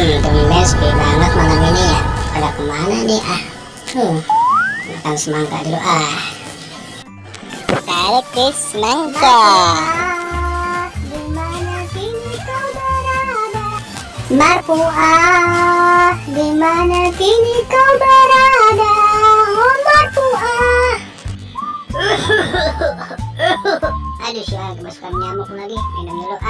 Tumben sepi banget malam ini ya. Pada kemana nih makan semangka dulu Tarik tis semangka. Dimana kini kau berada? Marfuah, dimana kini kau berada? Oh Marfuah. Aduh sial, kemasukan nyamuk lagi. Minum dulu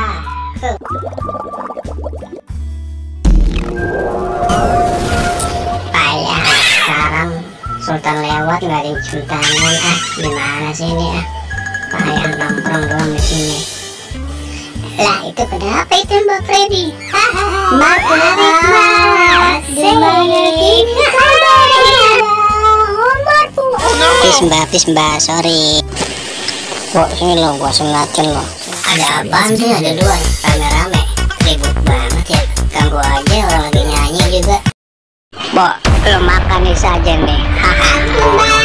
Payah, sekarang Sultan lewat nggak dicium tangan gimana sih ini payah nongkrong doang di sini. Lah itu kenapa itu Mbak Freddy? Marfuah, dimana kini kau berada? Oh Marfuah. Peace mbak, sorry. Kok sini lo, gua sengatin lo. Ada apaan sih? Ada dua rame-rame. Ribut banget ya. Ganggu aja orang lagi nyanyi juga. Bo, lo makan nih saja nih. Haha.